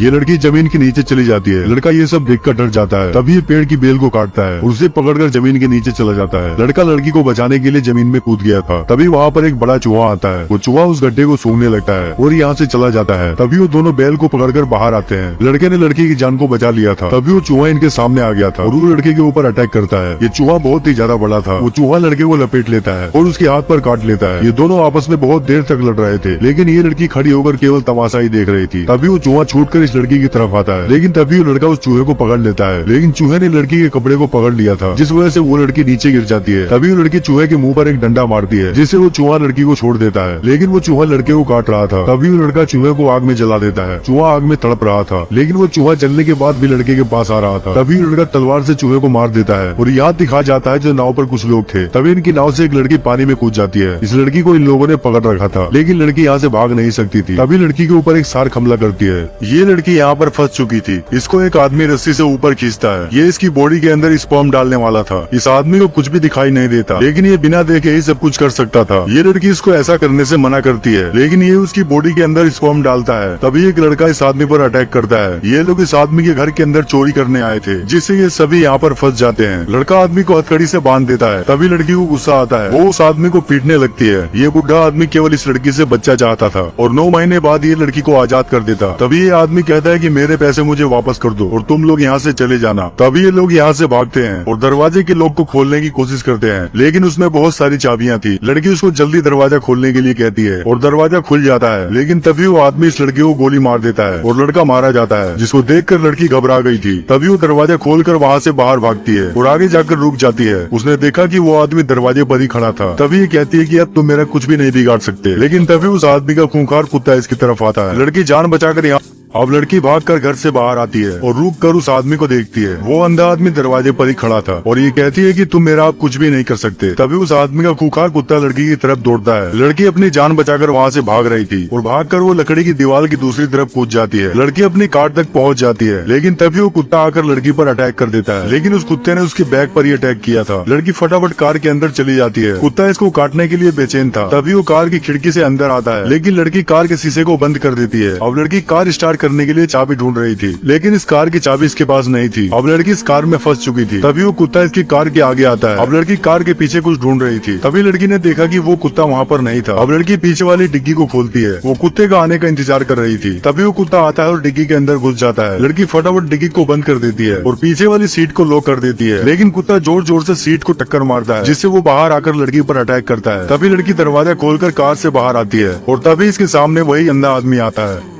ये लड़की जमीन के नीचे चली जाती है। लड़का ये सब देखकर डर जाता है। तभी ये पेड़ की बेल को काटता है और उसे पकड़कर जमीन के नीचे चला जाता है। लड़का लड़की को बचाने के लिए जमीन में कूद गया था। तभी वहाँ पर एक बड़ा चूहा आता है। वो चूहा उस गड्ढे को सूंघने लगता है और यहाँ से चला जाता है। तभी वो दोनों बैल को पकड़कर बाहर आते हैं। लड़के ने लड़की की जान को बचा लिया था। तभी वो चूहा इनके सामने आ गया था और वो लड़के के ऊपर अटैक करता है। ये चूहा बहुत ही ज्यादा बड़ा था। वो चूहा लड़के को लपेट लेता है और उसके हाथ पर काट लेता है। ये दोनों आपस में बहुत देर तक लड़ रहे थे, लेकिन ये लड़की खड़ी होकर केवल तमाशा ही देख रही थी। तभी वो चूहा छूटकर इस लड़की की तरफ आता है, लेकिन तभी वो लड़का उस चूहे को पकड़ लेता है। लेकिन चूहे ने लड़की के कपड़े को पकड़ लिया था, जिस वजह से वो लड़की नीचे गिर जाती है। तभी वो लड़की चूहे के मुंह पर एक डंडा मारती है, जिससे वो चूहा लड़की को छोड़ देता है। लेकिन वो चूहा लड़के को काट रहा था। तभी वो लड़का चूहे को आग में जला देता है। चूहा आग में तड़प रहा था, लेकिन वो चूहा जलने के बाद भी लड़के के पास आ रहा था। तभी वो लड़का तलवार से चूहे को मार देता है और याद दिखा जाता है जो नाव पर कुछ लोग थे। तभी इनकी नाव से एक लड़की पानी में कूद जाती है। इस लड़की को इन लोगों ने पकड़ रखा था, लेकिन लड़की यहाँ से भाग नहीं सकती थी। तभी लड़की के ऊपर एक शार्क हमला करती है। ये लड़की यहाँ पर फंस चुकी थी। इसको एक आदमी रस्सी से ऊपर खींचता है। ये इसकी बॉडी के अंदर स्पर्म डालने वाला था। इस आदमी को कुछ भी दिखाई नहीं देता, लेकिन ये बिना देखे ही सब कुछ कर सकता था। ये लड़की इसको ऐसा करने से मना करती है, लेकिन ये उसकी बॉडी के अंदर स्पर्म डालता है। तभी एक लड़का इस आदमी पर अटैक करता है। ये लोग इस आदमी के घर के अंदर चोरी करने आए थे, जिससे ये सभी यहाँ पर फंस जाते हैं। लड़का आदमी को हथकड़ी से बांध देता है। तभी लड़की को गुस्सा आता है। वो उस आदमी को पीटने लगती है। ये बुढ़ा आदमी केवल इस लड़की से बच्चा चाहता था और 9 महीने बाद ये लड़की को आजाद कर देता। तभी ये आदमी कहता है कि मेरे पैसे मुझे वापस कर दो और तुम लोग यहाँ से चले जाना। तभी ये लोग यहाँ से भागते हैं और दरवाजे के लॉक को खोलने की कोशिश करते हैं, लेकिन उसमें बहुत सारी चाबियां थी। लड़की उसको जल्दी दरवाजा खोलने के लिए कहती है और दरवाजा खुल जाता है, लेकिन तभी वो आदमी इस लड़की को गोली मार देता है और लड़का मारा जाता है, जिसको देखकर लड़की घबरा गई थी। तभी वो दरवाजा खोलकर वहाँ से बाहर भागती है और आगे जाकर रुक जाती है। उसने देखा कि वो आदमी दरवाजे पर ही खड़ा था। तभी ये कहती है कि अब तुम मेरा कुछ भी नहीं बिगाड़ सकते, लेकिन तभी उस आदमी का खूंखार कुत्ता इसकी तरफ आता है। लड़की जान बचाकर यहाँ अब लड़की भागकर घर से बाहर आती है और रुक कर उस आदमी को देखती है। वो अंधा आदमी दरवाजे पर ही खड़ा था और ये कहती है कि तुम मेरा आप कुछ भी नहीं कर सकते। तभी उस आदमी का खूंखार कुत्ता लड़की की तरफ दौड़ता है। लड़की अपनी जान बचाकर वहाँ से भाग रही थी और भागकर वो लकड़ी की दीवार की दूसरी तरफ कूद जाती है। लड़की अपनी कार तक पहुँच जाती है, लेकिन तभी वो कुत्ता आकर लड़की पर अटैक कर देता है, लेकिन उस कुत्ते ने उसके बैग पर ही अटैक किया था। लड़की फटाफट कार के अंदर चली जाती है। कुत्ता इसको काटने के लिए बेचैन था। तभी वो कार की खिड़की से अंदर आता है, लेकिन लड़की कार के शीशे को बंद कर देती है। अब लड़की कार स्टार्ट करने के लिए चाबी ढूंढ रही थी, लेकिन इस कार की चाबी इसके पास नहीं थी। अब लड़की इस कार में फंस चुकी थी। तभी वो कुत्ता इसकी कार के आगे आता है। अब लड़की कार के पीछे कुछ ढूंढ रही थी। तभी लड़की ने देखा कि वो कुत्ता वहाँ पर नहीं था। अब लड़की पीछे वाली डिग्गी को खोलती है। वो कुत्ते का आने का इंतजार कर रही थी। तभी वो कुत्ता आता है और डिग्गी के अंदर घुस जाता है। लड़की फटाफट डिग्गी को बंद कर देती है और पीछे वाली सीट को लॉक कर देती है, लेकिन कुत्ता जोर जोर से सीट को टक्कर मारता है, जिससे वो बाहर आकर लड़की पर अटैक करता है। तभी लड़की दरवाजा खोलकर कार से बाहर आती है और तभी इसके सामने वही अंधा आदमी आता है।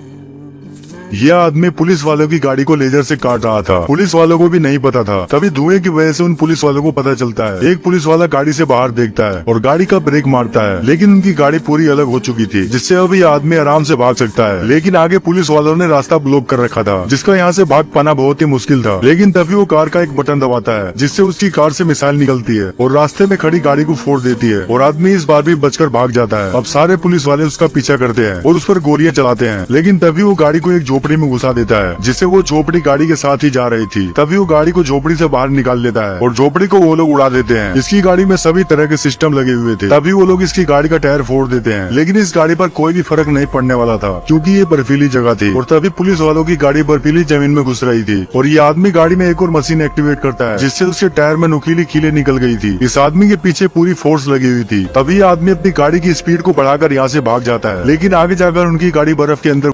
यह आदमी पुलिस वालों की गाड़ी को लेजर से काट रहा था। पुलिस वालों को भी नहीं पता था। तभी धुएं की वजह से उन पुलिस वालों को पता चलता है। एक पुलिस वाला गाड़ी से बाहर देखता है और गाड़ी का ब्रेक मारता है, लेकिन उनकी गाड़ी पूरी अलग हो चुकी थी, जिससे अब ये आदमी आराम से भाग सकता है। लेकिन आगे पुलिस वालों ने रास्ता ब्लॉक कर रखा था, जिसका यहाँ से भाग पाना बहुत ही मुश्किल था। लेकिन तभी वो कार का एक बटन दबाता है, जिससे उसकी कार से मिसाइल निकलती है और रास्ते में खड़ी गाड़ी को फोड़ देती है और आदमी इस बार भी बचकर भाग जाता है। अब सारे पुलिस वाले उसका पीछा करते हैं और उस पर गोलियां चलाते हैं, लेकिन तभी वो गाड़ी को एक झोपड़ी में घुसा देता है, जिससे वो झोपड़ी गाड़ी के साथ ही जा रही थी। तभी वो गाड़ी को झोपड़ी से बाहर निकाल लेता है और झोपड़ी को वो लोग उड़ा देते हैं। इसकी गाड़ी में सभी तरह के सिस्टम लगे हुए थे। तभी वो लोग इसकी गाड़ी का टायर फोड़ देते हैं, लेकिन इस गाड़ी पर कोई भी फर्क नहीं पड़ने वाला था, क्योंकि ये बर्फीली जगह थी और तभी पुलिस वालों की गाड़ी बर्फीली जमीन में घुस रही थी और ये आदमी गाड़ी में एक और मशीन एक्टिवेट करता है, जिससे उसके टायर में नुकीली कीलें निकल गई थी। इस आदमी के पीछे पूरी फोर्स लगी हुई थी। तभी आदमी अपनी गाड़ी की स्पीड को बढ़ाकर यहाँ से भाग जाता है, लेकिन आगे जाकर उनकी गाड़ी बर्फ के अंदर